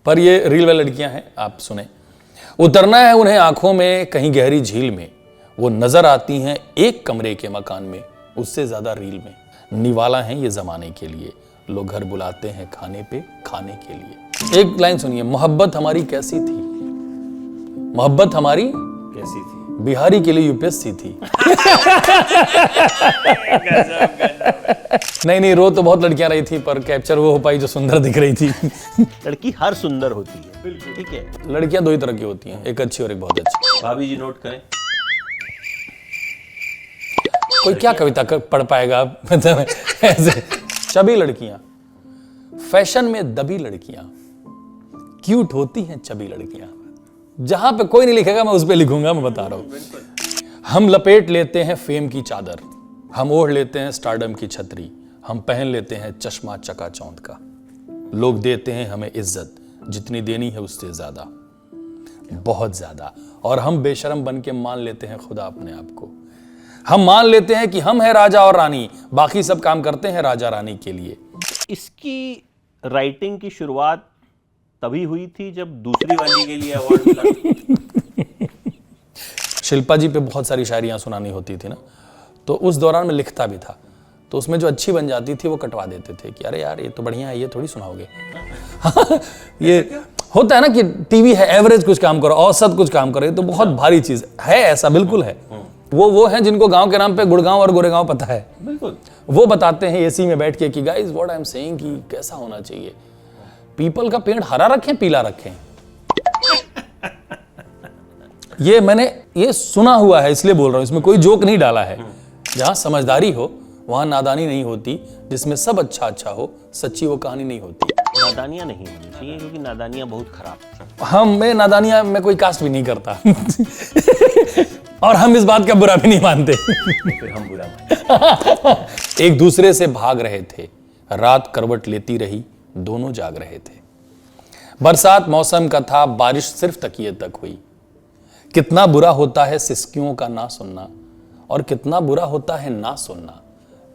पर ये रील वाली लड़कियां हैं, आप सुने। उतरना है उन्हें आंखों में कहीं गहरी झील में, वो नजर आती हैं एक कमरे के मकान में, उससे ज्यादा रील में। निवाला है ये जमाने के लिए, लोग घर बुलाते हैं खाने पे खाने के लिए। एक लाइन सुनिए, मोहब्बत हमारी कैसी थी, मोहब्बत हमारी कैसी थी, बिहारी के लिए यूपीएससी थी। नहीं, रो तो बहुत लड़कियां रही थी, पर कैप्चर वो हो पाई जो सुंदर दिख रही थी। लड़की हर सुंदर होती है, बिल्कुल ठीक है। लड़कियां दो ही तरह की होती हैं, एक अच्छी और एक बहुत अच्छी। भाभी जी नोट करें। कोई क्या कविता पढ़ पाएगा आप? मतलब ऐसे चबी लड़कियां, फैशन में दबी लड़कियां, क्यूट होती हैं चबी लड़कियां। जहां पे कोई नहीं लिखेगा मैं उस पे लिखूंगा, मैं बता रहा हूं। हम लपेट लेते हैं फेम की चादर, हम ओढ़ लेते हैं स्टारडम की छतरी, हम पहन लेते हैं चश्मा चकाचौंध का। लोग देते हैं हमें इज्जत, जितनी देनी है उससे ज्यादा, बहुत ज्यादा। और हम बेशरम बन के मान लेते हैं खुदा अपने आप को। हम मान लेते हैं कि हम हैं राजा और रानी, बाकी सब काम करते हैं राजा रानी के लिए। इसकी राइटिंग की शुरुआत तभी हुई थी जब दूसरी वाली के लिए अवार्ड मिला। शिल्पा जी पे बहुत सारी शायरियां सुनानी होती थी ना, तो उस दौरान मैं लिखता भी था, तो उसमें जो अच्छी बन जाती थी वो कटवा देते थे कि अरे यार ये तो बढ़िया है, ये थोड़ी सुनाओगे। ये होता है ना कि टीवी है, एवरेज कुछ काम करो, औसत कुछ काम करो, ये तो बहुत भारी चीज है, ऐसा बिल्कुल है। वो हैं जिनको गांव के नाम पे गुड़गांव और गोरेगांव पता है, बिल्कुल वो बताते हैं एसी में बैठ के कि guys what I am saying कि कैसा होना चाहिए। पीपल का पेड़ हरा रखें पीला रखें, ये मैंने ये सुना हुआ है इसलिए बोल रहा हूं, इसमें कोई जोक नहीं डाला है। जहां समझदारी हो वहां नादानी नहीं होती, जिसमें सब अच्छा अच्छा हो सच्ची वो कहानी नहीं होती। नादानियां नहीं होनी चाहिए, क्योंकि नादानियां बहुत खराब। मैं नादानियां में कोई कास्ट भी नहीं करता। और हम इस बात का बुरा भी नहीं मानते। फिर हम बुरा मानते। एक दूसरे से भाग रहे थे, रात करवट लेती रही, दोनों जाग रहे थे। बरसात मौसम का था, बारिश सिर्फ तकिए तक हुई। कितना बुरा होता है सिसकियों का ना सुनना, और कितना बुरा होता है ना सुनना।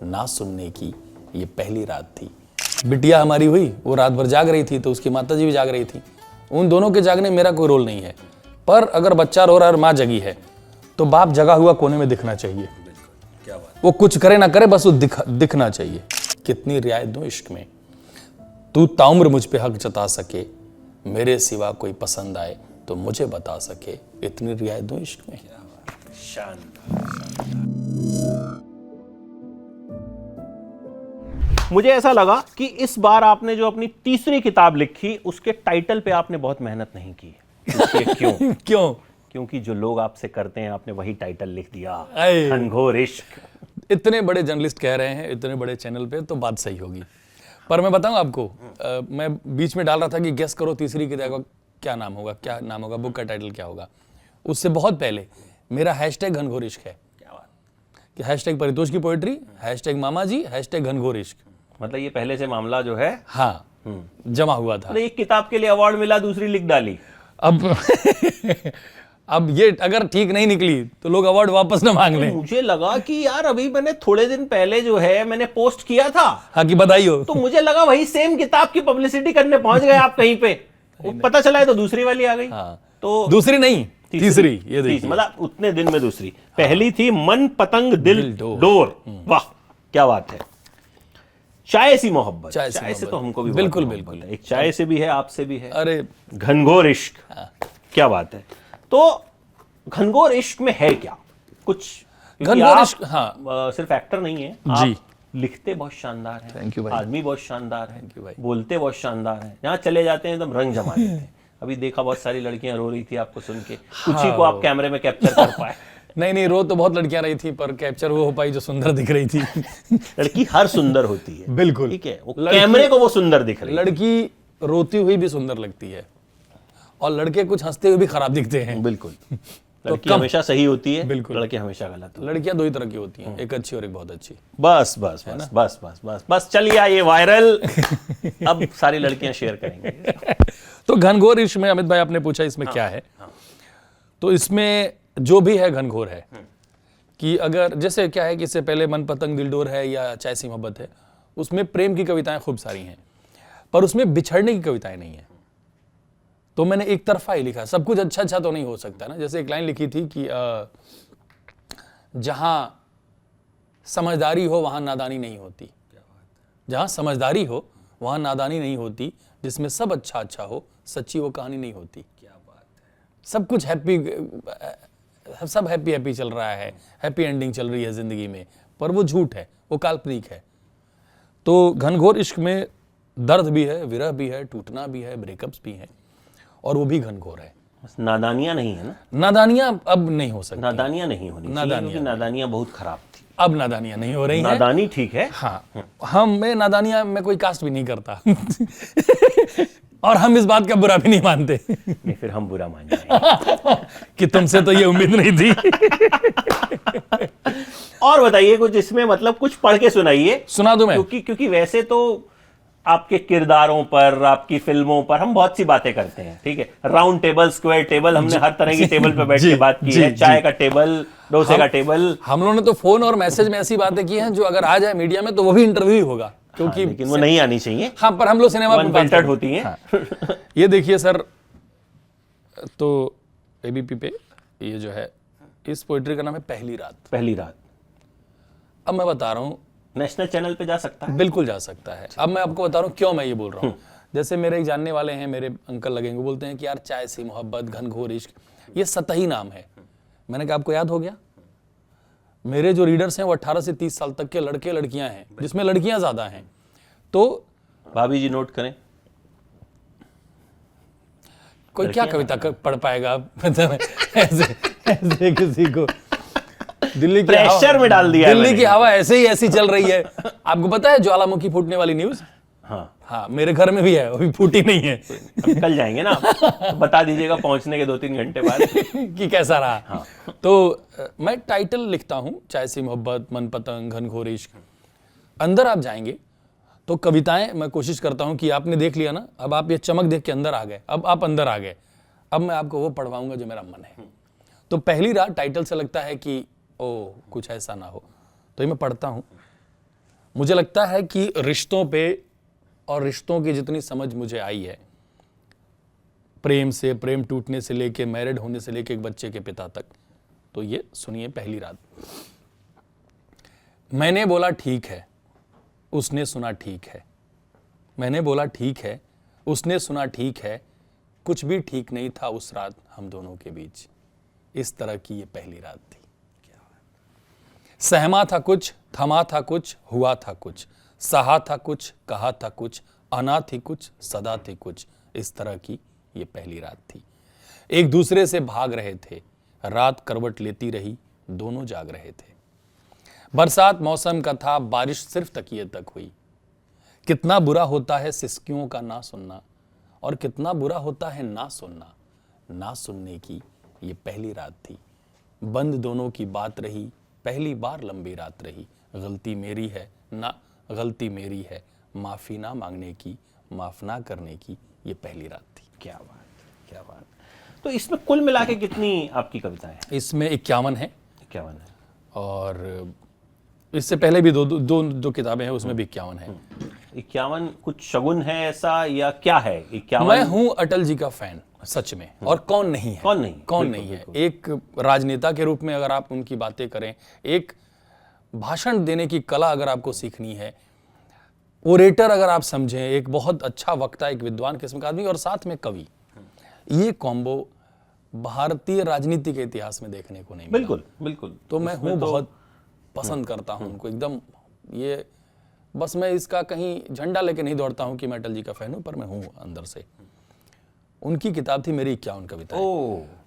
ना सुनने की ये पहली रात थी। बिटिया हमारी हुई, वो रात भर जाग रही थी, तो उसकी माता जी भी जाग रही थी। उन दोनों के जागने में मेरा कोई रोल नहीं है, पर अगर बच्चा रो रहा है और माँ जगी है तो बाप जगा हुआ कोने में दिखना चाहिए। क्या बात। वो कुछ करे ना करे, बस वो दिखना चाहिए। कितनी रियायत दूं इश्क में, तू ताउम्र मुझ पे हक जता सके, मेरे सिवा कोई पसंद आए तो मुझे बता सके, इतनी रियायत दूं इश्क में। मुझे ऐसा लगा कि इस बार आपने जो अपनी तीसरी किताब लिखी उसके टाइटल पे आपने बहुत मेहनत नहीं की। क्यों? क्यों? क्योंकि जो लोग आपसे करते हैं आपने वही टाइटल लिख दिया, अये। घनघोर इश्क। इतने बड़े जर्नलिस्ट कह रहे हैं इतने बड़े चैनल पे, तो बात सही होगी। पर मैं बताऊं आपको, मैं बीच में डाल रहा था कि गेस करो तीसरी किताब का क्या नाम होगा, क्या नाम होगा, बुक का टाइटल क्या होगा। उससे बहुत पहले मेरा हैशटैग घनघोर इश्क है। क्या बात। कि हैशटैग परितोष की पोएट्री, हैशटैग मामा जी, हैशटैग घनघोर इश्क। मतलब ये पहले से मामला जो है हाँ जमा हुआ था। एक किताब के लिए अवार्ड मिला, दूसरी लिख डाली। अब ये अगर ठीक नहीं निकली तो लोग अवार्ड वापस ना मांग लें। मुझे लगा कि यार अभी मैंने थोड़े दिन पहले जो है मैंने पोस्ट किया था, हाँ कि बधाई हो, तो मुझे लगा वही सेम किताब की पब्लिसिटी करने पहुंच गए आप कहीं पे। पता चला है तो दूसरी वाली आ गई। हाँ। तो दूसरी नहीं तीसरी, ये देखिए मतलब उतने दिन में दूसरी। पहली थी मन पतंग दिल डोर। वाह क्या बात है। चाय सी मोहब्बत। चाय से तो हमको भी बिल्कुल बहुत बिल्कुल मोहब्बत है। एक चाय से भी है, आपसे भी है। अरे घनघोर इश्क। क्या बात है। तो घनघोर इश्क में है क्या कुछ? घनघोर इश्क, हाँ, सिर्फ एक्टर नहीं है जी, आप लिखते बहुत शानदार है। थैंक यू भाई। आदमी बहुत शानदार है, थैंक यू भाई। बोलते बहुत शानदार है, जहाँ चले जाते हैं एकदम रंग जमा देते हैं। अभी देखा बहुत सारी लड़कियां रो रही थी आपको सुन के, कुछ ही को आप कैमरे में कैप्चर कर पाए। नहीं, रो तो बहुत लड़कियां रही थी, पर कैप्चर वो हो पाई जो सुंदर दिख रही थी। लड़की हर सुंदर होती है, बिल्कुल ठीक है, वो कैमरे को वो सुंदर दिख रही है। लड़की रोती हुई भी सुंदर लगती है, और लड़के कुछ हंसते हुए भी खराब दिखते हैं। बिल्कुल। लड़की हमेशा सही होती है, बिल्कुल, लड़के हमेशा गलत। लड़कियां दो ही तरह की होती हैं, एक अच्छी और एक बहुत अच्छी। बस बस बस बस बस बस बस चलिए ये वायरल अब सारी लड़कियां शेयर करेंगे। तो घनघोर इश्क में अमित भाई आपने पूछा इसमें क्या है, तो इसमें जो भी है घनघोर है। कि अगर जैसे क्या है कि इससे पहले मन पतंग दिलडोर है या चाय सी मोहब्बत है, उसमें प्रेम की कविताएं खूब सारी हैं, पर उसमें बिछड़ने की कविताएं नहीं है। तो मैंने एक तरफा ही लिखा, सब कुछ अच्छा अच्छा तो नहीं हो सकता ना। जैसे एक लाइन लिखी थी कि जहां समझदारी हो वहां नादानी नहीं होती, जहां समझदारी हो वहां नादानी नहीं होती, जिसमें सब अच्छा अच्छा हो सच्ची वो कहानी नहीं होती। क्या बात है। सब कुछ सब हैप्पी हैप्पी चल रहा है, हैप्पी एंडिंग चल रही है जिंदगी में, पर वो झूठ है, वो काल्पनिक है। तो घनघोर इश्क में दर्द भी है, विरह भी है, टूटना भी है, ब्रेकअप्स भी हैं, और वो भी घनघोर है। बस नादानियां नहीं है ना, नादानियां अब नहीं हो सकती, नादानियां नहीं होनी चाहिए, क्योंकि नादानियां बहुत खराब थी। अब नादानियां नहीं हो रही हैं। नादानी ठीक है, हाँ, मैं नादानियां में कोई कास्ट भी नहीं करता और हम इस बात का बुरा भी नहीं मानते। नहीं, फिर हम बुरा मान जाएंगे कि तुमसे तो ये उम्मीद नहीं थी। और बताइए कुछ इसमें, मतलब कुछ पढ़ के सुनाइए। सुना दूं मैं? क्योंकि वैसे तो आपके किरदारों पर, आपकी फिल्मों पर हम बहुत सी बातें करते हैं, ठीक है, राउंड टेबल, स्क्वायर टेबल, हमने हर तरह की टेबल पर बैठ के बात की है, चाय का टेबल, डोसे का टेबल। हम लोगों ने तो फोन और मैसेज में ऐसी बातें की हैं जो अगर आ जाए मीडिया में तो वो भी इंटरव्यू ही होगा, क्योंकि लेकिन वो नहीं आनी चाहिए। हाँ, पर हम लोग सिनेमा में बात अनफिल्टर्ड होती हैं। हाँ। ये देखिए सर, तो एबीपी पे ये जो है, इस पोएट्री का नाम है पहली रात। पहली रात। अब मैं बता रहा हूँ, नेशनल चैनल पे जा सकता है? बिल्कुल जा सकता है। अब मैं आपको बता रहा हूँ क्यों मैं ये बोल रहा हूँ। जैसे मेरे एक जानने वाले हैं, मेरे अंकल लगेंगे, वो बोलते हैं कि यार चाय सी मोहब्बत, घनघोर इश्क, ये सतही नाम है। मैंने कहा आपको याद हो गया? मेरे जो रीडर्स हैं वो 18 से 30 साल तक के लड़के लड़कियां हैं, जिसमें लड़कियां ज्यादा हैं। तो भाभी जी नोट करें, कोई क्या कविता पढ़ पाएगा ऐसे किसी को? दिल्ली की प्रेशर में डाल दिया। दिल्ली की हवा ऐसे ही ऐसी चल रही है। आपको पता है ज्वालामुखी फूटने वाली न्यूज? हाँ, मेरे घर में भी है, अभी फूटी नहीं है। कल जाएंगे ना, तो बता दीजिएगा पहुंचने के 2-3 घंटे बाद कि कैसा रहा। हाँ। तो मैं टाइटल लिखता हूं, चाय सी मोहब्बत, मन पतंग, घनघोर इश्क। अंदर आप जाएंगे तो कविताएं मैं कोशिश करता हूं कि आपने देख लिया ना, अब आप ये चमक देख के अंदर आ गए, अब आप अंदर आ गए, अब मैं आपको वो पढ़वाऊंगा जो मेरा मन है। तो पहली रात टाइटल से लगता है कि ओ कुछ ऐसा ना हो, तो ये मैं पढ़ता हूं। मुझे लगता है कि रिश्तों पे और रिश्तों की जितनी समझ मुझे आई है, प्रेम से, प्रेम टूटने से लेके मैरिड होने से लेके एक बच्चे के पिता तक, तो ये सुनिए पहली रात। मैंने बोला ठीक है, उसने सुना ठीक है। मैंने बोला ठीक है, उसने सुना ठीक है। कुछ भी ठीक नहीं था उस रात हम दोनों के बीच। इस तरह की ये पहली रात थी। सहमा था कुछ, थमा था कुछ, हुआ था कुछ, सहा था कुछ, कहा था कुछ, अना थी कुछ, सदा थी कुछ। इस तरह की ये पहली रात थी। एक दूसरे से भाग रहे थे, रात करवट लेती रही, दोनों जाग रहे थे। बरसात मौसम का था, बारिश सिर्फ तकिए तक हुई। कितना बुरा होता है सिसकियों का ना सुनना, और कितना बुरा होता है ना सुनना। ना सुनने की ये पहली रात थी। बंद दोनों की बात रही, पहली बार लंबी रात रही। गलती मेरी है ना, गलती मेरी है, माफी ना मांगने की, माफ ना करने की ये पहली रात थी। क्या बात, क्या बात। तो इसमें कुल मिला के कितनी आपकी कविताएं हैं? इसमें 51 है। 51 है। और इससे पहले भी दो किताबें हैं, उसमें भी 51 है। 51 कुछ शगुन है ऐसा या क्या है? 51 मैं हूं अटल जी का फैन सच में, और कौन नहीं है? कौन नहीं है? एक राजनेता के रूप में अगर आप उनकी बातें करें, एक भाषण देने की कला अगर आपको सीखनी है, ओरेटर अगर आप समझें, एक बहुत अच्छा वक्ता, एक विद्वान किस्म का आदमी और साथ में कवि, ये कॉम्बो भारतीय राजनीति के इतिहास में देखने को नहीं मिला। बिल्कुल बिल्कुल। तो मैं हूं बहुत पसंद करता हूं उनको एकदम। ये बस मैं इसका कहीं झंडा लेके नहीं दौड़ता हूं कि मैं अटल जी का फैन हूं, पर मैं हूं अंदर से। उनकी किताब थी मेरी 51 कविताएं।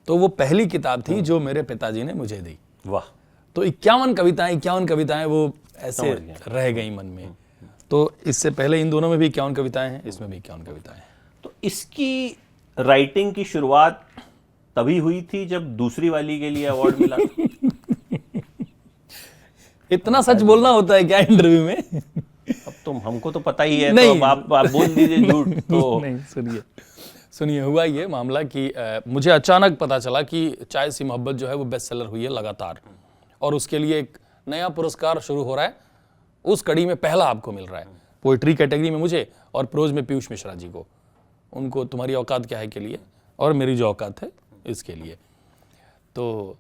तो वो पहली किताब थी जो मेरे पिताजी ने मुझे दी। वाह। तो 51 कविताएं वो ऐसे रह गई मन में। तो इससे पहले इन दोनों में भी 51 कविताएं हैं, इसमें भी 51 कविताएं हैं। तो इसकी राइटिंग की शुरुआत तभी हुई थी जब दूसरी वाली के लिए अवार्ड मिला? इतना सच बोलना होता है क्या इंटरव्यू में? अब तुम हमको तो पता ही है, नहीं। तो अब आप बोल दीजिए झूठ तो। नहीं, सुनिए हुआ ये मामला कि मुझे अचानक पता चला कि चाय सी मोहब्बत जो है वो बेस्ट सेलर हुई है लगातार, और उसके लिए एक नया पुरस्कार शुरू हो रहा है। उस कड़ी में पहला आपको मिल रहा है, पोइट्री कैटेगरी में मुझे, और प्रोज में पीयूष मिश्रा जी को। उनको तुम्हारी औकात क्या है के लिए और मेरी जो औकात है इसके लिए। तो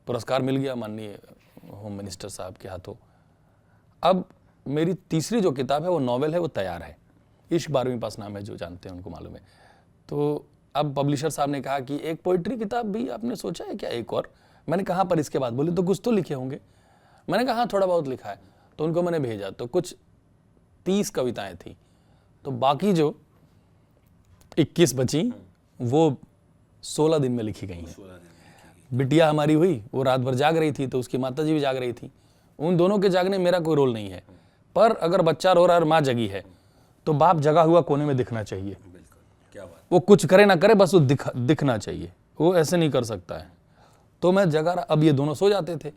पुरस्कार मिल गया माननीय होम मिनिस्टर साहब के हाथों। अब मेरी तीसरी जो किताब है वो नॉवेल है, वो तैयार है। इश्क 12वीं पास नाम है, जो जानते हैं उनको मालूम है। तो अब पब्लिशर साहब ने कहा कि एक पोइट्री किताब भी आपने सोचा है क्या एक और? मैंने कहा पर इसके बाद। बोले तो कुछ तो लिखे होंगे। मैंने कहा हाँ थोड़ा बहुत लिखा है। तो उनको मैंने भेजा, तो कुछ 30 कविताएं थी, तो बाकी जो 21 बची वो 16 दिन में लिखी गई हैं। बिटिया हमारी हुई, वो रात भर जाग रही थी, तो उसकी माता जी भी जाग रही थी। उन दोनों के जागने में मेरा कोई रोल नहीं है, पर अगर बच्चा रो रहा है और माँ जगी है तो बाप जगा हुआ कोने में दिखना चाहिए। क्या बात। वो कुछ करे ना करे, बस वो दिखना चाहिए। वो ऐसे नहीं कर सकता है। तो मैं जगा रहा, अब ये दोनों सो जाते थे,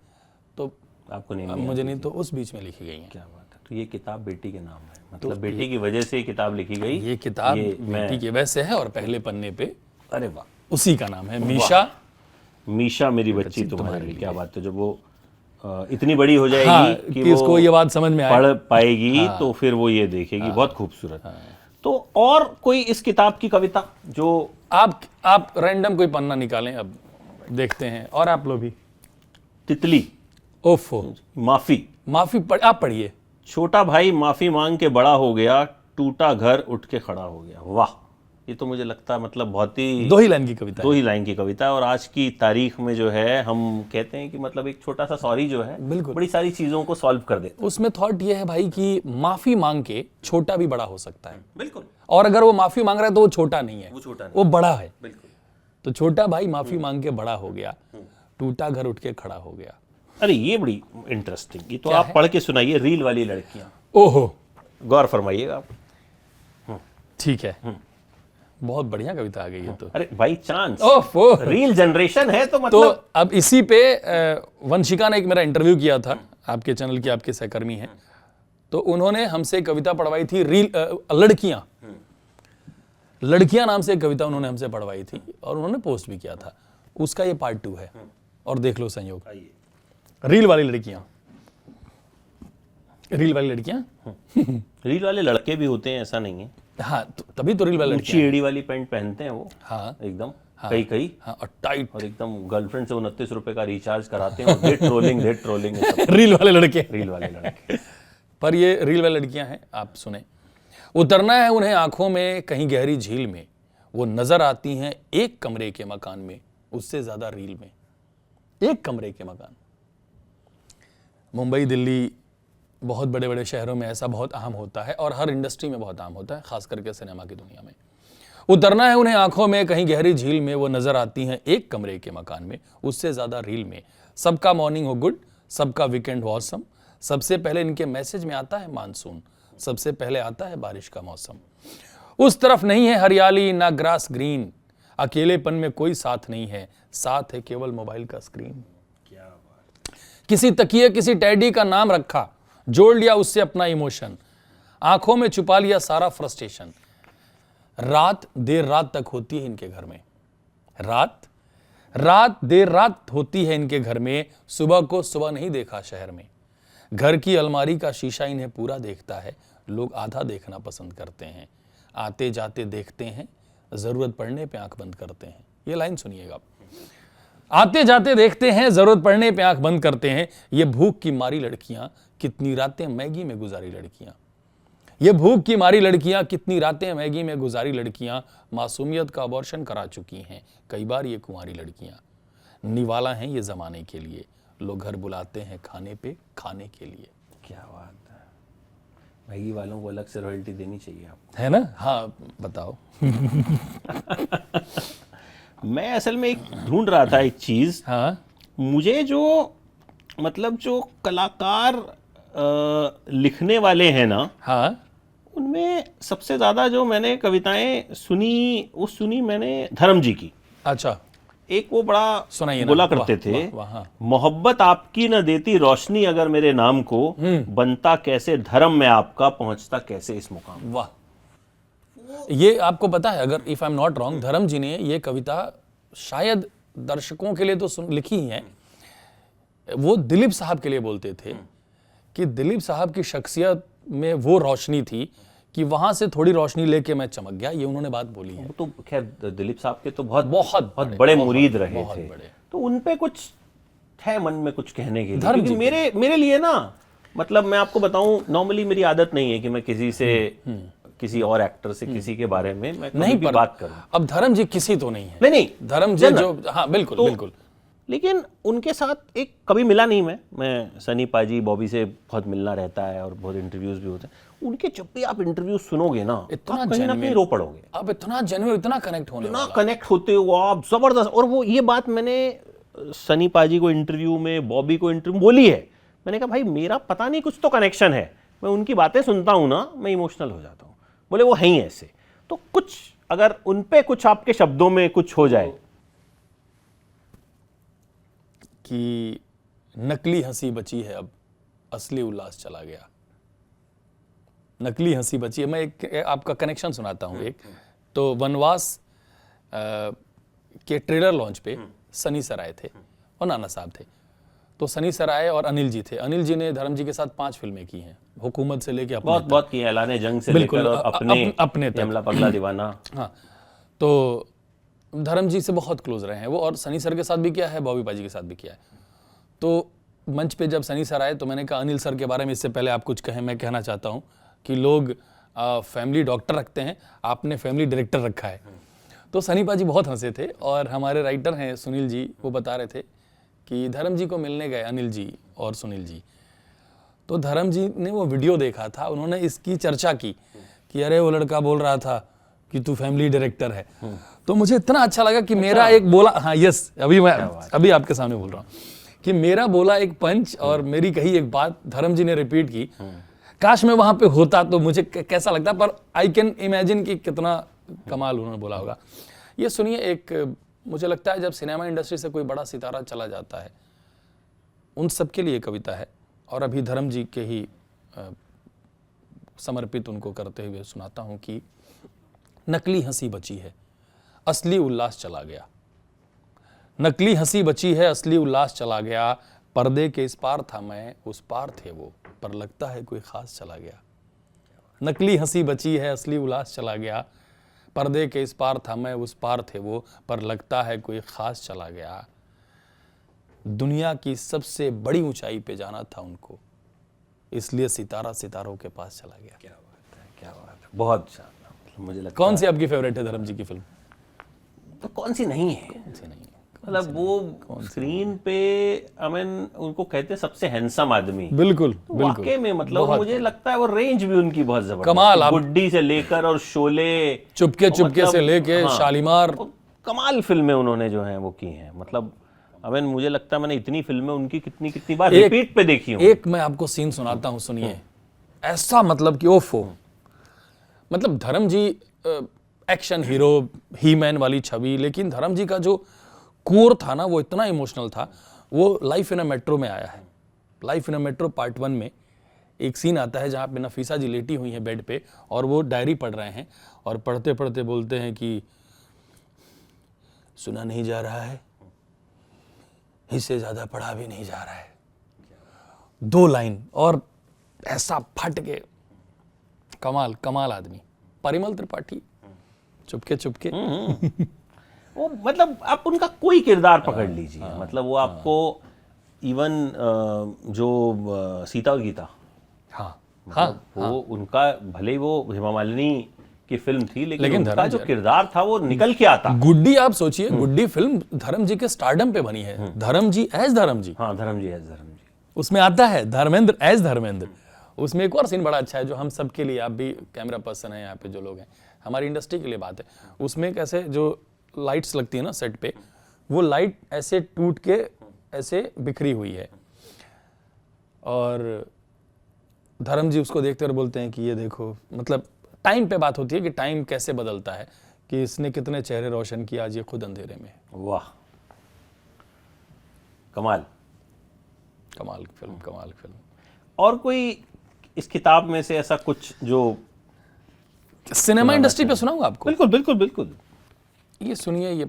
तो आपको अब मुझे नहीं, तो उस बीच में लिखी गई है। क्या बात है। तो ये किताब बेटी के नाम है, मतलब बेटी की वजह से ये किताब लिखी गई। ये किताब बेटी की वजह से है, और पहले पन्ने पे अरे वाह, उसी का नाम है, मीशा। मीशा मेरी बच्ची तुम्हारे लिए। क्या बात है। जब वो इतनी बड़ी हो जाएगी हाँ, कि इसको वो ये बात समझ में आए, पढ़ पाएगी, तो फिर वो ये देखेगी। बहुत खूबसूरत। तो और कोई इस किताब की कविता जो आप रैंडम कोई पन्ना निकालें, अब देखते हैं। और आप लोग भी। तितली। ओफो, माफी। माफी आप पढ़िए। छोटा भाई माफी मांग के बड़ा हो गया, टूटा घर उठ के खड़ा हो गया। वाह, ये तो मुझे लगता है मतलब बहुत ही 2 ही लाइन की कविता है। 2 ही लाइन की कविता है। और आज की तारीख में जो है हम कहते हैं कि मतलब एक छोटा सा सॉरी जो है बिल्कुल बड़ी सारी चीजों को सॉल्व कर देता है। उसमें थॉट ये है भाई कि माफी मांग के छोटा भी बड़ा हो सकता है। बिल्कुल। और अगर वो माफी मांग रहा है तो वो छोटा नहीं है, वो छोटा नहीं, वो बड़ा है। बिल्कुल। तो छोटा भाई माफी मांग के बड़ा हो गया, टूटा घर उठ के खड़ा हो गया। अरे ये बड़ी इंटरेस्टिंग। ये तो आप पढ़ के सुनाइए। रील वाली लड़कियां। ओहो, गौर फरमाइएगा आप। ठीक है, बहुत बढ़िया कविता आ गई है। तो अरे बाई चांस ओफो, रील जनरेशन है तो तो मतलब। अब इसी पे वंशिका ने एक मेरा इंटरव्यू किया था, आपके चैनल की, आपके सहकर्मी हैं। तो उन्होंने हमसे कविता पढ़वाई थी, रील लड़कियां नाम से एक कविता उन्होंने हमसे पढ़वाई थी, और उन्होंने पोस्ट भी किया था। उसका ये पार्ट 2 है, और देख लो संयोग। रील वाली लड़कियां। रील वाली लड़कियां रील वाले लड़के भी होते हैं, ऐसा नहीं है। हाँ, तो तभी तो रील वाली ऊंची एड़ी वाली पैंट पहनते हैं वो। हाँ एकदम। हाँ, कई हाँ, और टाइट। और एकदम गर्लफ्रेंड से 29 रुपए का रिचार्ज कराते हैं। डेट ट्रोलिंग रील वाले लड़के। रील वाले लड़के। पर ये रील वाली लड़कियां हैं, आप सुने। उतरना है उन्हें आंखों में कहीं गहरी झील में, वो नजर आती हैं एक कमरे के मकान में, उससे ज्यादा रील में। एक कमरे के मकान। मुंबई, दिल्ली, बहुत बड़े बड़े शहरों में ऐसा बहुत आम होता है, और हर इंडस्ट्री में बहुत आम होता है, खास करके सिनेमा की दुनिया में। उतरना है उन्हें आंखों में कहीं गहरी झील में, वो नजर आती हैं एक कमरे के मकान में, उससे ज्यादा रील में। सबका मॉर्निंग हो गुड, सबका वीकेंड हो ऑसम, सबसे पहले इनके मैसेज में आता है मानसून, सबसे पहले आता है बारिश का मौसम। उस तरफ नहीं है हरियाली ना ग्रास ग्रीन, अकेलेपन में कोई साथ नहीं है, साथ है केवल मोबाइल का स्क्रीन। क्या बात। किसी तकिए किसी टैडी का नाम रखा, जोड़ लिया उससे अपना इमोशन, आंखों में छुपा लिया सारा फ्रस्ट्रेशन। रात देर रात तक होती है इनके घर में, रात देर रात होती है इनके घर में, सुबह को सुबह नहीं देखा शहर में। घर की अलमारी का शीशा इन्हें पूरा देखता है, लोग आधा देखना पसंद करते हैं। आते जाते देखते हैं, जरूरत पड़ने पे आंख बंद करते हैं। ये लाइन सुनिएगा। आते जाते देखते हैं, जरूरत पड़ने पे आंख बंद करते हैं। ये भूख की मारी लड़कियां कितनी रातें मैगी में गुजारी लड़कियां, ये भूख की मारी लड़कियां कितनी रातें मैगी में गुजारी लड़कियां, मासूमियत का अबॉर्शन करा चुकी हैं कई बार ये कुंवारी लड़कियां। निवाला हैं ये जमाने के लिए, लोग घर बुलाते हैं खाने पे खाने के लिए। क्या बात है। मैगी वालों को अलग से रॉयल्टी देनी चाहिए आपको, है ना? हाँ बताओ। मैं असल में एक ढूंढ रहा था एक चीज। हाँ, मुझे जो मतलब जो कलाकार लिखने वाले हैं ना, हाँ, उनमें सबसे ज्यादा जो मैंने कविताएं सुनी, वो सुनी मैंने धर्म जी की। अच्छा, एक वो बड़ा सुनाइए ना। बोला करते थे, वाह, मोहब्बत आपकी न देती रोशनी अगर मेरे नाम को, बनता कैसे धर्म में आपका, पहुंचता कैसे इस मुकाम। वाह। ये आपको पता है, अगर if I am not wrong, धर्म जी ने ये कविता शायद दर्शकों के लिए तो लिखी ही है, वो दिलीप साहब के लिए बोलते थे कि दिलीप साहब की शख्सियत में वो रोशनी थी कि वहां से थोड़ी रोशनी लेके मैं चमक गया, ये उन्होंने बात बोली है। वो तो खैर दिलीप साहब के तो बहुत बहुत बड़े मुरीद रहे बहुत थे, बड़े। तो उनपे कुछ है मन में कुछ कहने के लिए, धर्म क्योंकि मेरे लिए ना, मतलब मैं आपको बताऊं, नॉर्मली मेरी आदत नहीं है कि मैं किसी से किसी और एक्टर से किसी के बारे में मैं नहीं कभी भी बात करूं। अब धर्म जी किसी तो नहीं है, नहीं धर्म जी जो, हाँ बिल्कुल बिल्कुल। लेकिन उनके साथ एक कभी मिला नहीं मैं सनी पाजी बॉबी से बहुत मिलना रहता है और बहुत इंटरव्यूज भी होते हैं। उनके जब भी आप इंटरव्यू सुनोगे ना, इतना आप कहीं ना कहीं रो पड़ोगे। अब इतना जेन्युइन, इतना कनेक्ट होने इतना वाला। कनेक्ट होते हो आप, जबरदस्त। और वो ये बात मैंने सनी पाजी को इंटरव्यू में, बॉबी को इंटरव्यू बोली है, मैंने कहा भाई मेरा पता नहीं कुछ तो कनेक्शन है, मैं उनकी बातें सुनता हूं ना, मैं इमोशनल हो जाता हूं। बोले वो हैं ही ऐसे। तो कुछ अगर उनपे कुछ आपके शब्दों में कुछ हो जाए कि नकली हंसी बची है, अब असली उल्लास चला गया। नकली हंसी बची है। मैं एक आपका कनेक्शन सुनाता हूं। एक तो वनवास के ट्रेलर लॉन्च पे सनी सर आए थे और नाना साहब थे। तो सनी सर आए और अनिल जी थे। अनिल जी ने धर्म जी के साथ 5 फिल्में की हैं, हुकूमत से लेके अपने बहुत बहुत की, ऐलाने जंग से बिल्कुल, लेकर और अपने तक। यमला पगला दीवाना। हाँ, तो धर्म जी से बहुत क्लोज रहे हैं वो, और सनी सर के साथ भी किया है, बॉबी पाजी के साथ भी किया है। तो मंच पे जब सनी सर आए तो मैंने कहा अनिल सर के बारे में इससे पहले आप कुछ कहें, मैं कहना चाहता हूँ कि लोग फैमिली डॉक्टर रखते हैं, आपने फैमिली डायरेक्टर रखा है। तो सनी पाजी बहुत हंसे थे, और हमारे राइटर हैं सुनील जी, वो बता रहे थे कि धर्म जी को मिलने गए अनिल जी और सुनील जी, तो धर्म जी ने वो वीडियो देखा था, उन्होंने इसकी चर्चा की कि अरे वो लड़का बोल रहा था कि तू फैमिली डायरेक्टर है। तो मुझे इतना अच्छा लगा कि मेरा एक बोला, हाँ यस, अभी आपके सामने बोल रहा हूँ कि मेरा बोला एक पंच और मेरी कही एक बात धर्म जी ने रिपीट की। काश मैं वहां पे होता तो मुझे कैसा लगता, पर आई कैन इमेजिन कि कितना कमाल उन्होंने बोला होगा। ये सुनिए, एक मुझे लगता है जब सिनेमा इंडस्ट्री से कोई बड़ा सितारा चला जाता है, उन सबके लिए कविता है, और अभी धर्म जी के ही समर्पित उनको करते हुए सुनाता हूं कि नकली हंसी बची है, असली उल्लास चला गया। नकली हंसी बची है, असली उल्लास चला गया। पर्दे के इस पार था मैं, उस पार थे वो, पर लगता है कोई खास चला गया। नकली हंसी बची है, असली उल्लास चला गया। पर्दे के इस पार था मैं, उस पार थे वो, पर लगता है कोई खास चला गया। दुनिया की सबसे बड़ी ऊंचाई पे जाना था उनको, इसलिए सितारा सितारों के पास चला गया। क्या बात है, क्या बात है, बहुत शानदार। मुझे लगता कौन सी आपकी फेवरेट है धर्म जी की फिल्म? तो कौन सी नहीं है, कौन सी नहीं है? मतलब वो स्क्रीन पे उनको कहते हैं सबसे हैंडसम आदमी। बिल्कुल तो बिल्कुल, वाकई में मतलब मुझे लगता है वो रेंज भी उनकी बहुत जबरदस्त, कमाल। गुड्डी से लेकर और शोले, चुपके चुपके से लेके शालीमार, कमाल फिल्में उन्होंने जो हैं वो की हैं। मतलब मुझे लगता है मैंने इतनी फिल्में उनकी कितनी बार रिपीट पे देखी हूं। एक मैं आपको सीन सुनाता हूं, सुनिए। ऐसा मतलब कि ओफो, मतलब धर्म जी एक्शन हीरो, ही मैन वाली छवि, लेकिन धर्म जी का जो कोर था ना, वो इतना इमोशनल था। वो लाइफ इन अ मेट्रो में आया है। Life in a metro part 1 में एक सीन आता है जहाँ पे नफीसा जी लेटी हुई हैं बेड पे, और वो डायरी पढ़ रहे हैं, और पढ़ते पढ़ते बोलते हैं कि सुना नहीं जा रहा है, इससे ज्यादा पढ़ा भी नहीं जा रहा है। 2 लाइन, और ऐसा फट के, कमाल कमाल आदमी। परिमल त्रिपाठी, चुपके चुपके। वो मतलब आप उनका कोई किरदार पकड़ लीजिए, मतलब वो आपको इवन जो सीता और गीता, वो उनका भले ही वो हेमा मालिनी की फिल्म थी, लेकिन उनका जो किरदार था वो निकल के आता। गुड्डी, आप सोचिए, गुड्डी फिल्म धर्म जी के स्टारडम पे बनी है। धर्म जी एज धर्म जी, हाँ धर्म जी एज धर्म जी, उसमें आता है धर्मेंद्र एज धर्मेंद्र। उसमें एक और सीन बड़ा अच्छा है जो हम सब के लिए, आप भी कैमरा पर्सन है यहाँ पे जो लोग हैं, हमारी इंडस्ट्री के लिए बात है। उसमें कैसे जो लाइट्स लगती है ना सेट पे, वो लाइट ऐसे टूट के ऐसे बिखरी हुई है, और धर्म जी उसको देखते और बोलते हैं कि ये देखो, मतलब टाइम पे बात होती है कि टाइम कैसे बदलता है, कि इसने कितने चेहरे रोशन किए, आज ये खुद अंधेरे में। वाह, कमाल कमाल फिल्म, कमाल फिल्म। और कोई इस किताब में से ऐसा कुछ जो सिनेमा इंडस्ट्री पे सुनाऊंगा आपको? बिल्कुल बिल्कुल बिल्कुल। ये सुनिए, ये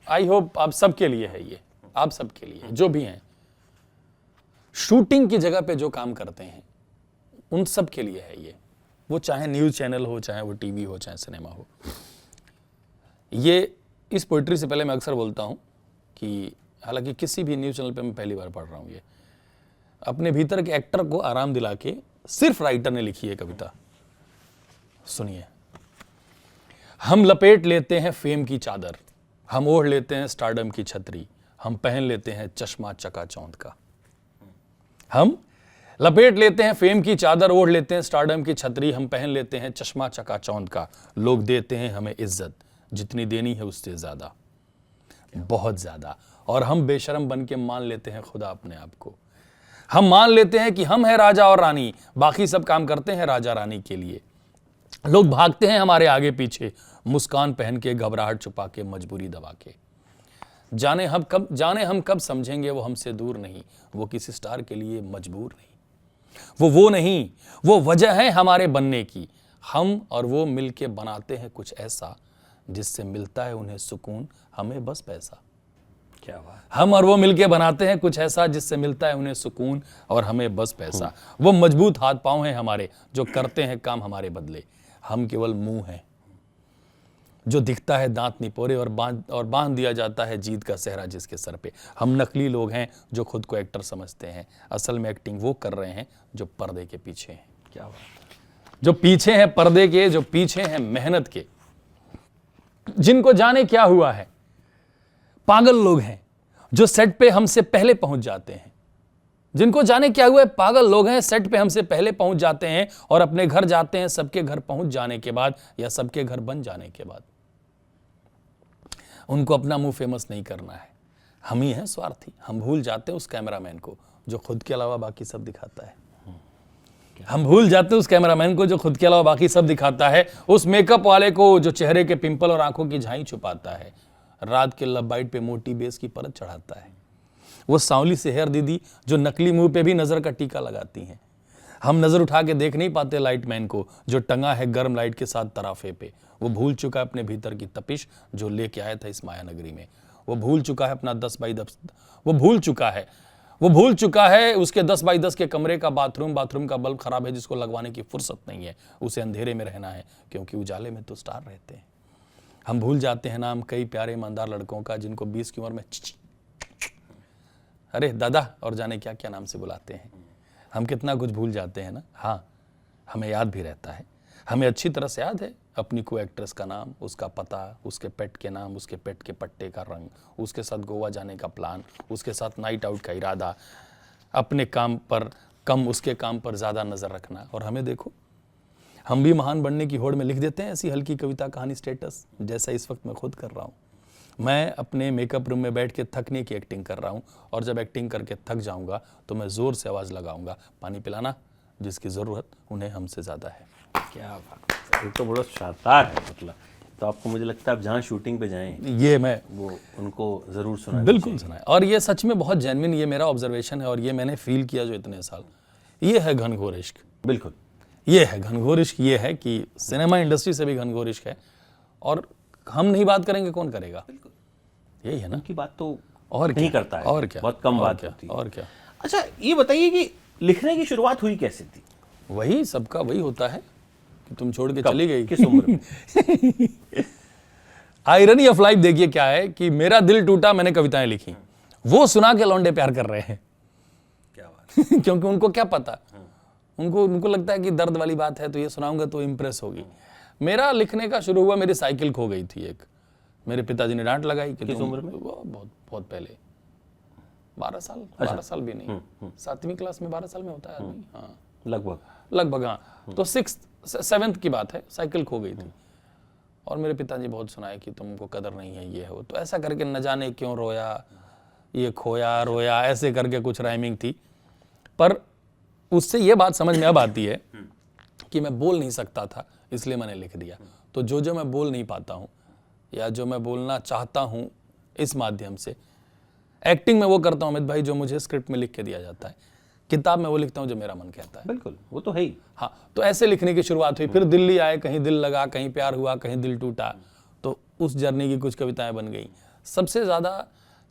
आई होप आप सबके लिए है, ये आप सबके लिए जो भी हैं, शूटिंग की जगह पे जो काम करते हैं, उन सब के लिए है ये। वो चाहे न्यूज़ चैनल हो, चाहे वो टीवी हो, चाहे सिनेमा हो। ये इस पोइट्री से पहले मैं अक्सर बोलता हूँ कि हालांकि किसी भी न्यूज़ चैनल पे मैं पहली बार पढ़ रहा हूँ, ये अपने भीतर के एक्टर को आराम दिला के सिर्फ राइटर ने लिखी है कविता। सुनिए। हम लपेट लेते हैं फेम की चादर, हम ओढ़ लेते हैं स्टारडम की छतरी, हम पहन लेते हैं चश्मा चकाचौंध का। हम लपेट लेते हैं फेम की चादर, ओढ़ लेते हैं स्टारडम की छतरी, हम पहन लेते हैं चश्मा चकाचौंध का। लोग देते हैं हमें इज्जत, जितनी देनी है उससे ज्यादा, बहुत ज्यादा। और हम बेशरम बन के मान लेते हैं खुदा अपने आप को। हम मान लेते हैं कि हम हैं राजा और रानी, बाकी सब काम करते हैं राजा रानी के लिए। लोग भागते हैं हमारे आगे पीछे, मुस्कान पहन के, घबराहट छुपा के, मजबूरी दबा के। जाने हम कब समझेंगे वो हमसे दूर नहीं, वो किसी स्टार के लिए मजबूर नहीं। वो नहीं, वो वजह है हमारे बनने की। हम और वो मिलके बनाते हैं कुछ ऐसा, जिससे मिलता है उन्हें सुकून, हमें बस पैसा। क्या बात। हम और वो मिलके बनाते हैं कुछ ऐसा, जिससे मिलता है उन्हें सुकून और हमें बस पैसा। वो मजबूत हाथ पांव हैं हमारे, जो करते हैं काम हमारे बदले। हम केवल मुंह हैं जो दिखता है दांत निपोरे, और बांध दिया जाता है जीत का सेहरा जिसके सर पे। हम नकली लोग हैं जो खुद को एक्टर समझते हैं, असल में एक्टिंग वो कर रहे हैं जो पर्दे के पीछे हैं। क्या बात। जो पीछे हैं पर्दे के, जो पीछे हैं मेहनत के, जिनको जाने क्या हुआ है। पागल लोग हैं जो सेट पे हमसे पहले पहुंच जाते हैं, जिनको जाने क्या हुआ है। पागल लोग हैं, सेट पे हमसे पहले पहुंच जाते हैं और अपने घर जाते हैं सबके घर पहुंच जाने के बाद, या सबके घर बन जाने के बाद। उनको अपना मुंह फेमस नहीं करना है, हम ही हैं स्वार्थी। हम भूल जाते हैं उस कैमरामैन को जो खुद के अलावा बाकी सब दिखाता है। हम भूल जाते हैं उस कैमरामैन को जो खुद के अलावा बाकी सब दिखाता है, उस मेकअप वाले को जो चेहरे के पिंपल और आंखों की झाई छुपाता है, रात के लब बाइट पे मोटी बेस की परत चढ़ाता है। वो सांवली से हेयर दीदी जो नकली मुंह पे भी नजर का टीका लगाती हैं। हम नजर उठा के देख नहीं पाते लाइटमैन को जो टंगा है गर्म लाइट के साथ तराफे पे। वो भूल चुका है अपने भीतर की तपिश जो लेके आया था इस माया नगरी में। वो भूल चुका है अपना 10 बाई 10, वो भूल चुका है उसके 10 बाई 10 के कमरे का बाथरूम का बल्ब खराब है जिसको लगवाने की फुर्सत नहीं है। उसे अंधेरे में रहना है क्योंकि उजाले में तो स्टार रहते हैं। हम भूल जाते हैं नाम कई प्यारे ईमानदार लड़कों का जिनको 20 की उम्र में अरे दादा और जाने क्या क्या नाम से बुलाते हैं। हम कितना कुछ भूल जाते हैं ना। हाँ, हमें याद भी रहता है, हमें अच्छी तरह से याद है अपनी को एक्ट्रेस का नाम, उसका पता, उसके पेट के नाम, उसके पेट के पट्टे का रंग, उसके साथ गोवा जाने का प्लान, उसके साथ नाइट आउट का इरादा, अपने काम पर कम उसके काम पर ज़्यादा नज़र रखना। और हमें देखो, हम भी महान बनने की होड़ में लिख देते हैं ऐसी हल्की कविता कहानी स्टेटस, जैसा इस वक्त मैं खुद कर रहा हूँ। मैं अपने मेकअप रूम में बैठ के थकने की एक्टिंग कर रहा हूँ, और जब एक्टिंग करके थक जाऊंगा तो मैं ज़ोर से आवाज़ लगाऊंगा, पानी पिलाना, जिसकी ज़रूरत उन्हें हमसे ज़्यादा है। क्या बात, ये तो बड़ा शानदार है। मतलब तो आपको, मुझे लगता है आप जहाँ शूटिंग पे जाएं, ये मैं वो उनको ज़रूर सुना। बिल्कुल सुना है, और ये सच में बहुत जेन्युइन, ये मेरा ऑब्जर्वेशन है और ये मैंने फील किया जो इतने साल। ये है घनघोर इश्क। बिल्कुल, ये है घनघोर इश्क। ये है कि सिनेमा इंडस्ट्री से भी घनघोर इश्क है, और हम नहीं बात करेंगे कौन करेगा। यही है ना की बात तो और नहीं क्या? करता है, और क्या? बहुत कम और बात क्या? होती है। और क्या? अच्छा, ये बताइए कि लिखने की शुरुआत हुई कैसे थी? वही सबका वही होता है कि तुम छोड़ के चली गई। किस उम्र में? आयरनी ऑफ लाइफ देखिए क्या है कि मेरा दिल टूटा, मैंने कविताएं लिखी, वो सुना के लौंडे प्यार कर रहे हैं। क्या बात। क्योंकि उनको क्या पता, उनको लगता है कि दर्द वाली बात है तो ये सुनाऊंगा तो इम्प्रेस होगी। मेरा लिखने का शुरू हुआ, मेरी साइकिल खो गई थी एक, मेरे पिताजी ने डांट लगाई कि किस उम्र में? बहुत पहले, 12 साल। 12 साल भी नहीं, 7वीं क्लास में 12 साल में होता है आदमी। हाँ, लगभग हाँ। तो 6th 7th की बात है, साइकिल खो गई थी, और मेरे पिताजी बहुत सुनाए कि तुमको कदर नहीं है, ये हो। तो ऐसा करके न जाने क्यों रोया, ये खोया रोया, ऐसे करके कुछ राइमिंग थी। पर उससे ये बात समझ में अब आती है कि मैं बोल नहीं सकता था, इसलिए मैंने लिख दिया। तो जो मैं बोल नहीं पाता हूँ या जो मैं बोलना चाहता हूँ इस माध्यम से, एक्टिंग में वो करता हूँ अमित भाई जो मुझे स्क्रिप्ट में लिख के दिया जाता है, किताब में वो लिखता हूँ जो मेरा मन कहता है। बिल्कुल, वो तो है ही। हाँ, तो ऐसे लिखने की शुरुआत हुई। फिर दिल्ली आए, कहीं दिल लगा, कहीं प्यार हुआ, कहीं दिल टूटा, तो उस जर्नी की कुछ कविताएं बन गई। सबसे ज़्यादा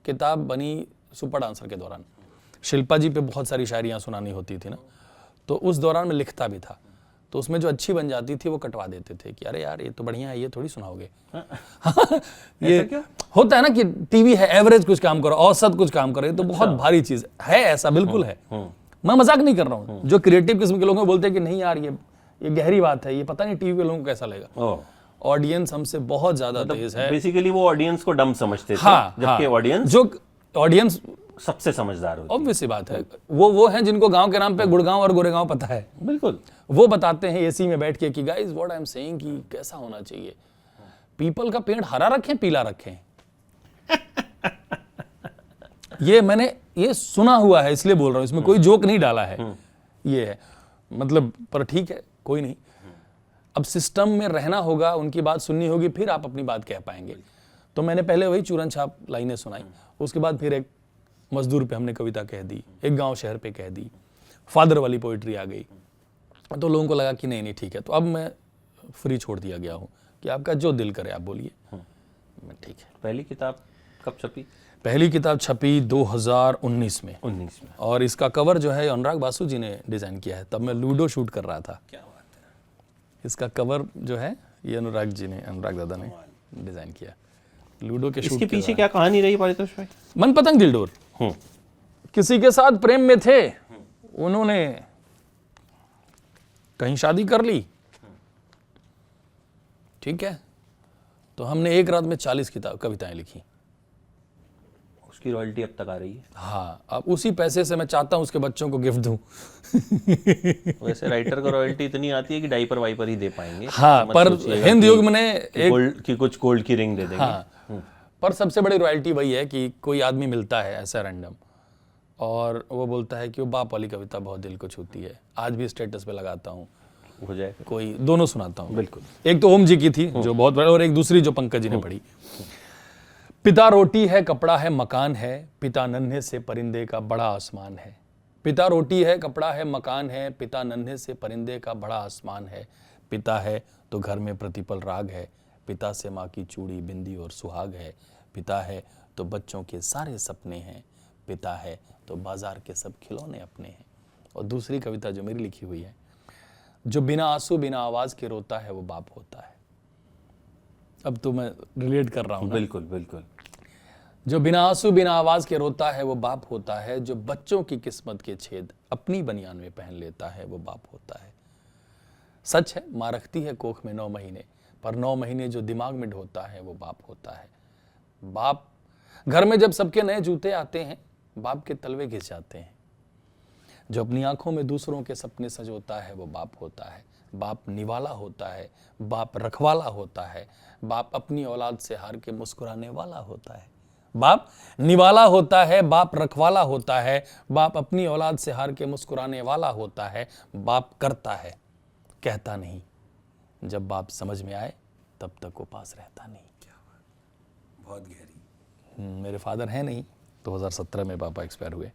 किताब बनी सुपर डांसर के दौरान। शिल्पा जी पे बहुत सारी शायरियाँ सुनानी होती थी ना, तो उस दौरान मैं लिखता भी था। तो उसमें जो अच्छी बन जाती थी वो कटवा देते थे कि अरे यार ये तो बढ़िया है, ये थोड़ी सुनाओगे। ये क्यों? होता है ना कि टीवी है, एवरेज कुछ काम करो, औसत कुछ काम करो, ये तो बहुत भारी चीज है, ऐसा बिल्कुल है। मैं मजाक नहीं कर रहा हूँ। जो क्रिएटिव किस्म के लोग हैं बोलते हैं कि नहीं यार ये गहरी बात है, ये पता नहीं टीवी के लोगों को कैसा लगेगा। ऑडियंस हमसे बहुत ज्यादा तेज है। बेसिकली वो ऑडियंस को डम समझते थे, हाँ, जबकि ऑडियंस जो ऑडियंस सबसे समझदार होती है। ऑब्वियस बात है, वो हैं जिनको गांव के नाम पे गुड़गांव और गोरेगांव पता है। बिल्कुल, वो बताते हैं एसी में बैठ के कि guys what I am saying कि कैसा होना चाहिए, पीपल का पेड़ हरा रखें पीला रखें। ये मैंने ये सुना हुआ है इसलिए बोल रहा हूं, इसमें कोई जोक नहीं डाला है। ये है मतलब, पर ठीक है कोई नहीं। अब सिस्टम में रहना होगा, उनकी बात सुननी होगी, फिर आप अपनी बात कह पाएंगे। तो मैंने पहले वही चूरन छाप लाइनें सुनाई, उसके बाद फिर एक मजदूर पे हमने कविता कह दी, एक गांव शहर पे कह दी, फादर वाली पोइट्री आ गई। तो लोगों को लगा कि नहीं ठीक है। तो अब मैं फ्री छोड़ दिया गया हूँ कि आपका जो दिल करे आप बोलिए। मैं ठीक है। पहली किताब कब छपी? पहली किताब छपी 2019 में। 19 में। और इसका कवर जो है अनुराग बासु जी ने डिजाइन किया है, तब मैं लूडो शूट कर रहा था। क्या बात है। इसका कवर जो है ये अनुराग दादा ने डिजाइन किया लूडो के शूट। इसके पीछे क्या कहानी रही पारितोष भाई? मन पतंग दिलडोर। किसी के साथ प्रेम में थे, उन्होंने कहीं शादी कर ली, ठीक है, तो हमने एक रात में 40 कविताएं लिखी। उसकी रॉयल्टी अब तक आ रही है। हाँ, अब उसी पैसे से मैं चाहता हूं उसके बच्चों को गिफ्ट दूं। वैसे राइटर को रॉयल्टी इतनी आती है कि डाइपर वाइपर ही दे पाएंगे। हाँ, पर हिंद युग में कि कुछ गोल्ड की रिंग दे देंगे। हाँ, पर सबसे बड़ी रॉयल्टी वही है कि कोई आदमी मिलता है ऐसा रैंडम और वो बोलता है कि वो बाप वाली कविता बहुत दिल को छूती है, आज भी स्टेटस पे लगाता हूँ, हो जाए कोई दोनों सुनाता हूँ। बिल्कुल। एक तो ओम जी की थी जो बहुत बड़ी, और एक दूसरी जो पंकज जी ने पढ़ी। पिता रोटी है, कपड़ा है, मकान है, पिता नन्हे से परिंदे का बड़ा आसमान है। पिता रोटी है, कपड़ा है, मकान है, पिता नन्हे से परिंदे का बड़ा आसमान है। पिता है तो घर में प्रतिपल राग है, पिता से माँ की चूड़ी बिंदी और सुहाग है। पिता है तो बच्चों के सारे सपने हैं, पिता है तो बाजार के सब खिलौने अपने हैं। और दूसरी कविता जो मेरी लिखी हुई है, जो बिना आंसू बिना आवाज के रोता है वो बाप होता है। अब तो मैं रिलेट कर रहा हूं ना? बिल्कुल बिल्कुल। जो बिना आंसू बिना आवाज के रोता है वो बाप होता है, जो बच्चों की किस्मत के छेद अपनी बनियान में पहन लेता है वो बाप होता है। सच है, माँ रखती है कोख में 9 महीने, पर 9 महीने जो दिमाग में ढोता है वो बाप होता है। बाप घर में जब सबके नए जूते आते हैं, बाप के तलवे घिस जाते हैं। जो अपनी आंखों में दूसरों के सपने सजोता है वो बाप होता है। बाप निवाला होता है, बाप रखवाला होता है, बाप अपनी औलाद से हार के मुस्कुराने वाला होता है। बाप निवाला होता है, बाप रखवाला होता है, बाप अपनी औलाद से हार के मुस्कुराने वाला होता है। बाप करता है, कहता नहीं, जब बाप समझ में आए तब तक वो पास रहता नहीं। क्या बात, बहुत गहरी। मेरे फादर हैं नहीं, 2017 में पापा एक्सपायर हुए।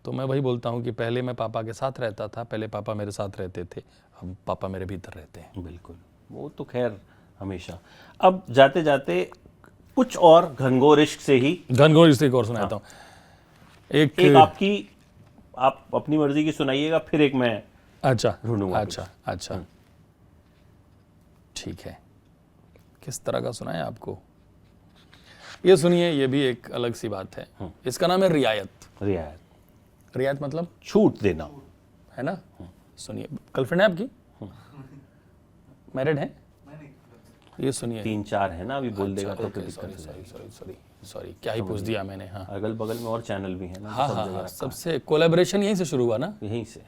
तो मैं वही बोलता हूँ कि पहले मैं पापा के साथ रहता था, पहले पापा मेरे साथ रहते थे, अब पापा मेरे भीतर रहते हैं। बिल्कुल, वो तो खैर हमेशा। अब जाते जाते कुछ और घनघोर इश्क से ही, घनघोर इश्क और सुनाता हूँ। एक आपकी, आप अपनी मर्जी की सुनाइएगा, फिर एक मैं अच्छा ढूंढूंगा। अच्छा ठीक है। किस तरह का सुनाए आपको? ये सुनिए, ये भी एक अलग सी बात है। इसका नाम है रियायत। रियायत मतलब छूट देना, है ना? सुनिए, गर्लफ्रेंड है आपकी? मैरिड है? ये सुनिए। 3-4 है ना, अभी बोल देगा तो सॉरी, क्या ही पूछ दिया मैंने। हाँ, अगल बगल में और चैनल भी है ना। हाँ, सबसे कोलैबोरेशन यहीं से शुरू हुआ ना, यहीं से।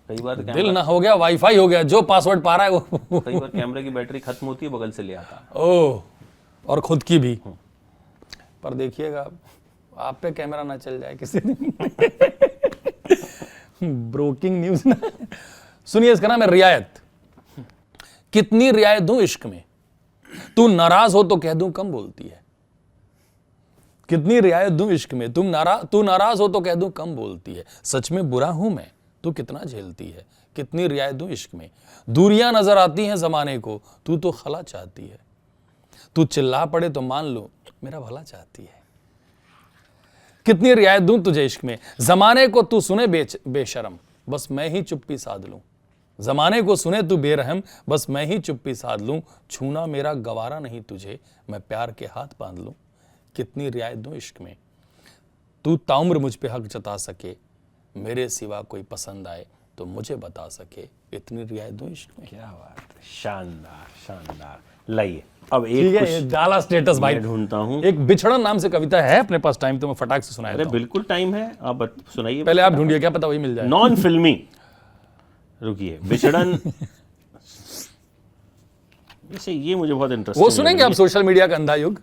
कई बार दिल ना हो गया, वाईफाई हो गया, जो पासवर्ड पा रहा है वो। कई बार कैमरे की बैटरी खत्म होती है, बगल से ले आता। ओह, और खुद की भी। पर देखिएगा आप पे कैमरा ना चल जाए किसी दिन। ब्रोकिंग न्यूज ना। सुनिए, इसका नाम है रियायत। कितनी रियायत दूं इश्क में, तू नाराज हो तो कह दूं कम बोलती है। कितनी रियायत दूं इश्क में, तू नाराज हो तो कह दूं कम बोलती है। सच में बुरा हूं मैं, तू कितना झेलती है। कितनी रियायत दूं इश्क में, दूरियां नजर आती हैं जमाने को, तू तो खला चाहती है। तू चिल्ला पड़े तो मान लो मेरा भला चाहती है। कितनी रियायत दूं तुझे इश्क में, जमाने को तू सुने बेशरम, बस मैं ही चुप्पी साध लूं। जमाने को सुने तू बेरहम, बस मैं ही चुप्पी साध लूं, छूना मेरा गवारा नहीं तुझे, मैं प्यार के हाथ बांध लूं, कितनी रियायत दूं इश्क में, तू ताउम्र मुझ पे हक जता सके, मेरे सिवा कोई पसंद आए तो मुझे बता सके, इतनी रियायत दूं इश्क में। क्या बात है, शानदार शानदार। लाइए अब ठीक एक है, कुछ ये डाला स्टेटस भाई मैं ढूंढता हूँ। एक बिछड़न नाम से कविता है अपने पास, टाइम तो मैं फटाक से सुनाया अरे था। बिल्कुल टाइम है, आप सुनाइए। पहले आप ढूंढिए, क्या पता वही मिल जाए। नॉन फिल्मी, रुकिए, बिछड़न। वैसे ये मुझे बहुत इंटरेस्टिंग, वो सुनेंगे आप, सोशल मीडिया का अंधा युग।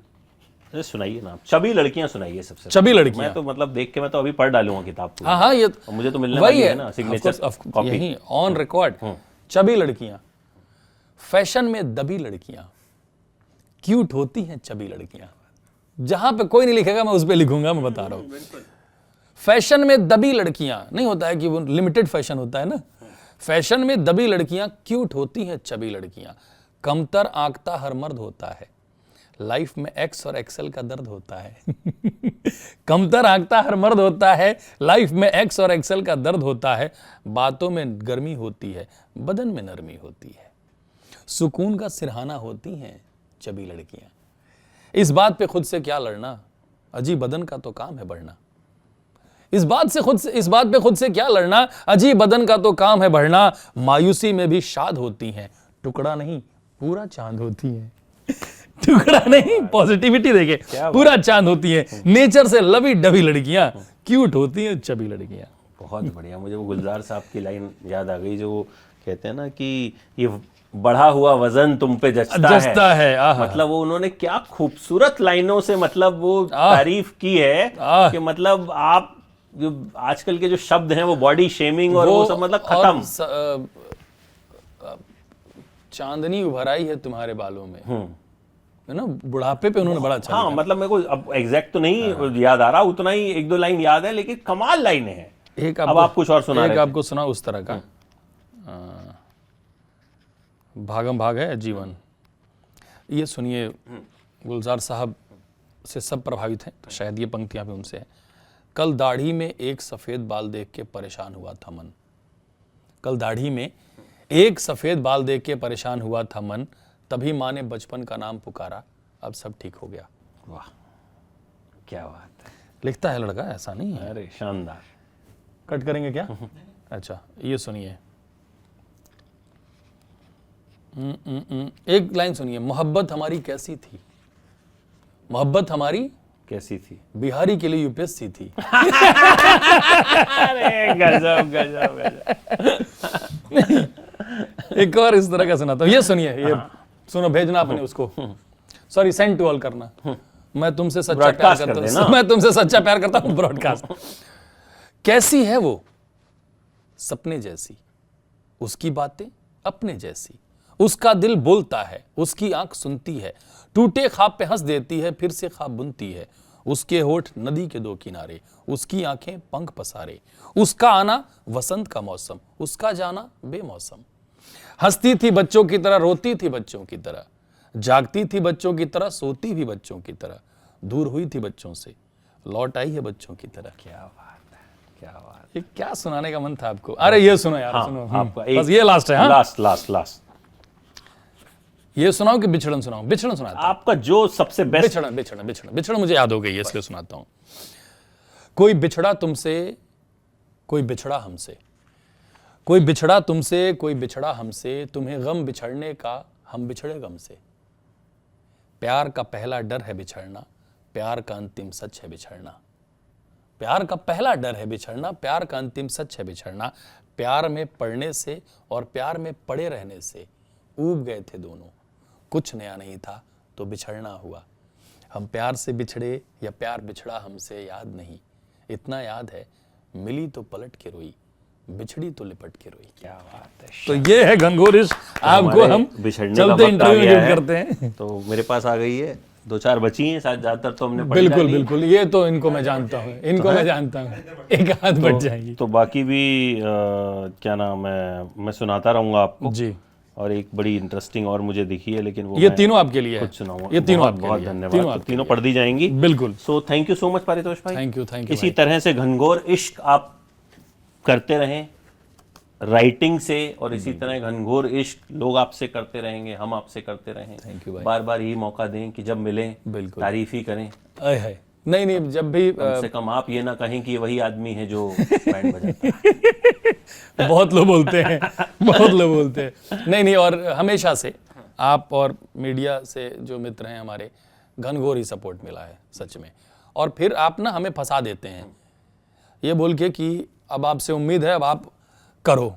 अरे सुनाइए ना, चबी लड़कियां सुनाइए सबसे। चबी लड़कियां, मैं तो मतलब देख के मैं तो अभी पढ़ डालूंगा किताब को। हाँ हाँ, ये और मुझे तो मिलने वही वाली है है ना सिग्नेचर कॉपी। यही ऑन रिकॉर्ड। चबी लड़कियां, फैशन में दबी लड़कियां, क्यूट होती हैं चबी लड़कियां। जहां पे कोई नहीं लिखेगा मैं उस पे लिखूंगा, मैं बता रहा हूं। फैशन में दबी लड़कियां नहीं होता है कि वो लिमिटेड फैशन होता है ना, फैशन में दबी लड़कियां क्यूट होती हैं चबी लड़कियां, कमतर आंकता हर मर्द होता है, लाइफ में एक्स और एक्सेल का दर्द होता है। कमतर आंकता हर मर्द होता है, लाइफ में एक्स और एक्सेल का दर्द होता है, बातों में गर्मी होती है, बदन में नरमी होती है, सुकून का सिरहाना होती हैं चबी लड़कियां। इस बात पे खुद से क्या लड़ना, अजीब बदन का तो काम है बढ़ना। इस बात पे खुद से क्या लड़ना, अजीब बदन का तो काम है बढ़ना, मायूसी में भी शाद होती हैं, टुकड़ा नहीं पूरा चांद होती हैं। टुकड़ा नहीं, पॉजिटिविटी देखे, पूरा चांद होती है, नेचर से लवी डबी लड़कियां, क्यूट होती हैं चबी लड़कियां। बहुत बढ़िया। मुझे वो गुलजार साहब की लाइन याद आ गई, जो वो कहते हैं ना कि ये बढ़ा हुआ वजन तुम पे जचता है। मतलब वो उन्होंने क्या खूबसूरत लाइनों से मतलब वो तारीफ की है कि मतलब आप जो आजकल के जो शब्द हैं वो बॉडी शेमिंग और वो सब मतलब खत्म। चांदनी उभर आई है तुम्हारे बालों में, है ना, बुढ़ापे पे उन्होंने बड़ा अच्छा हाँ, मतलब मेरे को अब एग्जैक्ट तो नहीं याद आ रहा, उतना ही एक दो लाइन याद है, लेकिन कमाल लाइनें हैं। एक अब आप कुछ और सुना रहे थे। आपको सुना उस तरह का, भागम भाग है जीवन। ये सुनिए, गुलजार साहब से सब प्रभावित हैं, तो शायद ये पंक्तियां भी उनसे हैं। कल दाढ़ी में एक सफेद बाल देख के परेशान हुआ था मन, कल दाढ़ी में एक सफेद बाल देख के परेशान हुआ था मन, तभी माँ ने बचपन का नाम पुकारा, अब सब ठीक हो गया। वाह, क्या बात है। लिखता है लड़का, ऐसा नहीं है। अरे शानदार। कट करेंगे क्या? अच्छा, ये सुनिए, एक लाइन सुनिए। मोहब्बत हमारी कैसी थी, मोहब्बत हमारी कैसी थी, बिहारी के लिए यूपीएससी थी। अरे गजब गजब गजब। एक और इस तरह का सुनाता हूँ, ये सुनिए, ये सुनो, भेजना आपने उसको, सॉरी सेंड टू ऑल करना। मैं तुमसे सच्चा प्यार करता हूँ, मैं तुमसे सच्चा प्यार करता हूँ, ब्रॉडकास्ट। कैसी है वो सपने जैसी, उसकी बातें अपने जैसी, उसका दिल बोलता है, उसकी आंख सुनती है, टूटे ख्वाब पे हंस देती है, फिर से ख्वाब बुनती है, उसके होठ नदी के दो किनारे, उसकी आंखें पंख पसारे, उसका आना वसंत का मौसम, उसका जाना बेमौसम। हंसती थी बच्चों की तरह, रोती थी बच्चों की तरह, जागती थी बच्चों की तरह, सोती भी बच्चों की तरह, दूर हुई थी बच्चों से, लौट आई है बच्चों की तरह। क्या बात है, क्या बात। ये क्या सुनाने का मन था आपको? अरे ये सुनो यार, सुनो आपका बस ये लास्ट है। लास्ट ये सुनाओ कि बिछड़न सुनाओ? बिछड़न सुनाता हूं। आपका जो सबसे बेस्ट। बिछड़न मुझे याद हो गई है, इसलिए सुनाता हूं। कोई बिछड़ा तुमसे, कोई बिछड़ा हमसे, कोई बिछड़ा तुमसे, कोई बिछड़ा हमसे, तुम्हें गम बिछड़ने का, हम बिछड़े गम से। प्यार का पहला डर है बिछड़ना, प्यार का अंतिम सच है बिछड़ना। प्यार का पहला डर है बिछड़ना, प्यार का अंतिम सच है बिछड़ना। प्यार में पड़ने से और प्यार में पड़े रहने से ऊब गए थे दोनों, कुछ नया नहीं था तो बिछड़ना हुआ। हम प्यार से बिछड़े या प्यार बिछड़ा हमसे याद नहीं, इतना याद है मिली तो पलट के रोई, बिछड़ी तो लिपट के रोई। क्या बात है। तो ये है घनघोरिश, आपको हम चलते इंटरव्यू करते हैं। तो मेरे पास आ गई है, दो चार बची हैं, शायद ज्यादातर तो हमने बिल्कुल बिल्कुल, ये तो इनको मैं जानता हूँ, इनको मैं जानता हूँ, एक हाथ बच जाएगी। तो बाकी भी क्या नाम है, मैं सुनाता रहूंगा आपको जी। और एक बड़ी इंटरेस्टिंग और मुझे दिखी है, लेकिन वो ये तीनों आपके लिए है, कुछ सुनाऊंगा। ये तीनों बहुत बहुत धन्यवाद। तीनों पढ़ दी जाएंगी। बिल्कुल। So thank you so much Paritosh भाई। थैंक यू इसी तरह से घनघोर इश्क आप करते रहें, राइटिंग से और इसी तरह घनघोर इश्क लोग आपसे करते रहेंगे, हम आपसे करते रहें। थैंक यू भाई। बार बार यही मौका दें कि जब मिलें बिल्कुल। तारीफ ही करें, आय हाय, नहीं जब भी कम से कम आप ये ना कहें कि ये वही आदमी है जो बैंड बजाता है। बहुत लोग बोलते हैं, बहुत लोग बोलते हैं। नहीं और हमेशा से आप और मीडिया से जो मित्र हैं हमारे, घनघोर ही सपोर्ट मिला है सच में। और फिर आप ना हमें फंसा देते हैं ये बोल के कि अब आपसे उम्मीद है, अब आप करो,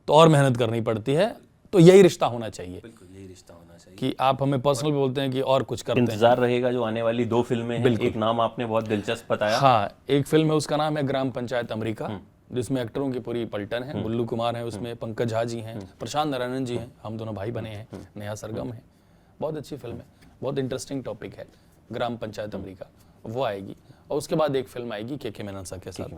तो और मेहनत करनी पड़ती है। तो यही रिश्ता होना चाहिए। बिल्कुल यही रिश्ता होना चाहिए कि आप हमें पर्सनल बोलते हैं कि और कुछ करते हैं। इंतजार रहेगा जो आने वाली 2 फिल्में हैं। एक नाम आपने बहुत दिलचस्प बताया। हाँ, एक फिल्म है, उसका नाम है ग्राम पंचायत अमेरिका, जिसमें एक्टरों की पूरी पलटन है। बुल्लू कुमार है उसमें, पंकज झा जी हैं, प्रशांत नारायण जी हैं, हम दोनों भाई बने हैं, नेहा सरगम है। बहुत अच्छी फिल्म है, बहुत इंटरेस्टिंग टॉपिक है, ग्राम पंचायत अमेरिका, वो आएगी। और उसके बाद एक फिल्म आएगी के मेनन के साथ।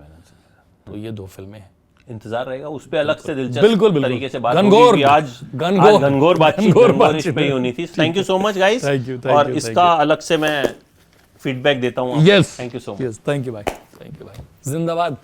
तो ये 2 फिल्में हैं। इंतजार रहेगा उस पे अलग से दिलचस्प बिल्कुल तरीके से बात घनघोर होगी। आज घनघोर बातचीत पे ही होनी थी। Thank you so much guys. और इसका अलग से मैं फीडबैक देता हूँ। Yes, thank you so much. Yes, thank you भाई, थैंक यू भाई, जिंदाबाद।